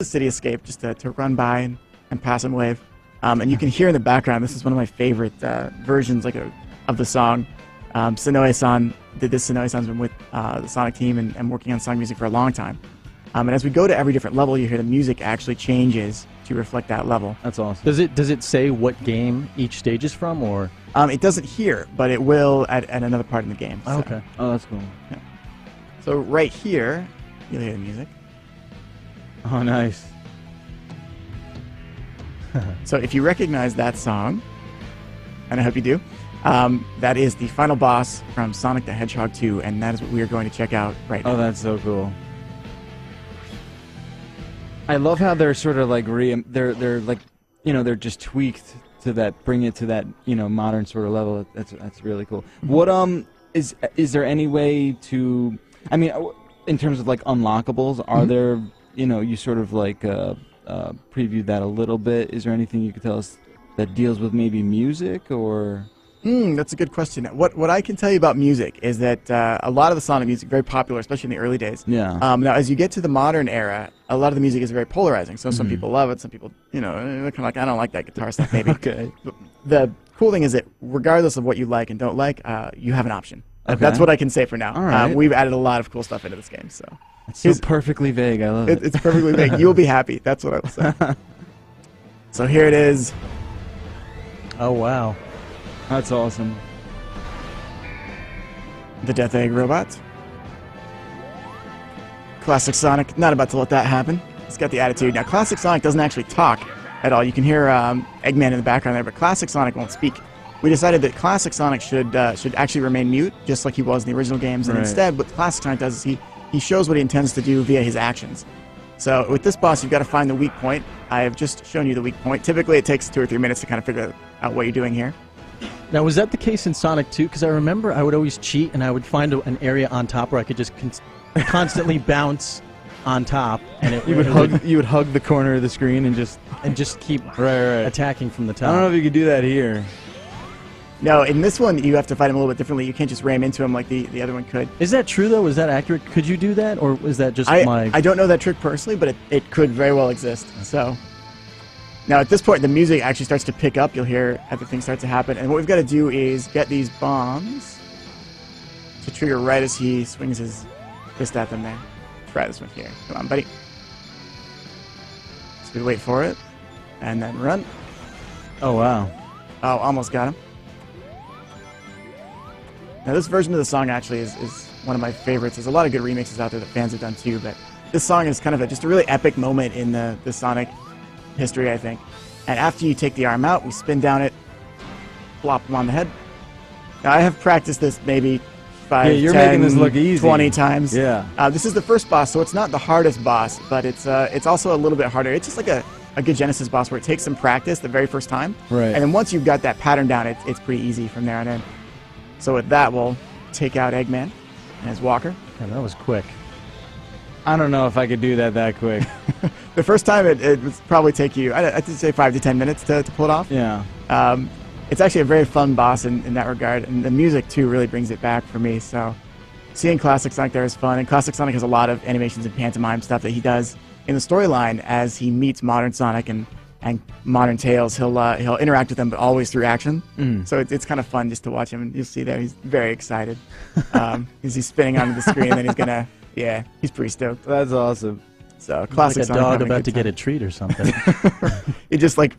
the city escape just to run by and pass and wave. And you can hear in the background, this is one of my favorite versions of the song. Sonoe-san did this. Sonoe-san's been with the Sonic team and working on song music for a long time. And as we go to every different level, you hear the music actually changes to reflect that level. That's awesome. Does it say what game each stage is from, or? It doesn't here, but it will at another part in the game. Oh, So. okay. Oh, that's cool. Yeah. So right here, you'll hear the music. Oh, nice. So if you recognize that song, and I hope you do, that is the final boss from Sonic the Hedgehog 2, and that is what we are going to check out right now. Oh, that's so cool. I love how they're sort of like they're like, they're just tweaked to that, bring it to that, modern sort of level. That's really cool. What is there any way to, I mean, in terms of like unlockables, are there, you sort of like preview that a little bit? Is there anything you could tell us that deals with maybe music or? That's a good question. What I can tell you about music is that a lot of the Sonic music, very popular, especially in the early days. Yeah. Now, as you get to the modern era, a lot of the music is very polarizing. So some people love it, some people, they're kind of like, I don't like that guitar stuff, maybe. Okay. But the cool thing is that regardless of what you like and don't like, you have an option. Okay. That's what I can say for now. All right. We've added a lot of cool stuff into this game. So It's so perfectly vague. I love it. it's perfectly vague. You'll be happy. That's what I will say. So here it is. Oh wow. That's awesome. The Death Egg robot. Classic Sonic, not about to let that happen. He's got the attitude. Now, Classic Sonic doesn't actually talk at all. You can hear Eggman in the background there, but Classic Sonic won't speak. We decided that Classic Sonic should actually remain mute, just like he was in the original games. And instead, what Classic Sonic does is he shows what he intends to do via his actions. So with this boss, you've got to find the weak point. I have just shown you the weak point. Typically, it takes 2 or 3 minutes to kind of figure out what you're doing here. Now, was that the case in Sonic 2? Because I remember I would always cheat, and I would find an area on top where I could just constantly bounce on top, and You would hug the corner of the screen and just keep right. attacking from the top. I don't know if you could do that here. No, in this one, you have to fight him a little bit differently. You can't just ram into him like the other one could. Is that true, though? Is that accurate? Could you do that, or is that just I don't know that trick personally, but it could very well exist. So now at this point, the music actually starts to pick up. You'll hear everything start to happen. And what we've got to do is get these bombs to trigger right as he swings his fist at them there. Try this one here. Come on, buddy. So we wait for it, and then run. Oh, wow. Oh, almost got him. Now, this version of the song actually is one of my favorites. There's a lot of good remixes out there that fans have done too, but this song is kind of just a really epic moment in the Sonic history, I think. And after you take the arm out, we spin down it, plop him on the head. Now, I have practiced this maybe 5, you're 10, making this look easy. 20 times. Yeah. This is the first boss, so it's not the hardest boss, but it's also a little bit harder. It's just like a good Genesis boss where it takes some practice the very first time. Right. And then once you've got that pattern down, it's pretty easy from there on in. So with that, we'll take out Eggman and his walker. Yeah, that was quick. I don't know if I could do that quick. The first time, it would probably take you, I'd say 5 to 10 minutes to pull it off. Yeah. It's actually a very fun boss in that regard, and the music, too, really brings it back for me. So seeing Classic Sonic there is fun, and Classic Sonic has a lot of animations and pantomime stuff that he does in the storyline as he meets modern Sonic and modern Tails. He'll interact with them, but always through action. So it's kind of fun just to watch him, and you'll see there he's very excited. He's spinning onto the screen, and then he's gonna, yeah, he's pretty stoked. That's awesome. So Classic Like a Sonic dog having about good to get time. a treat or something. He just like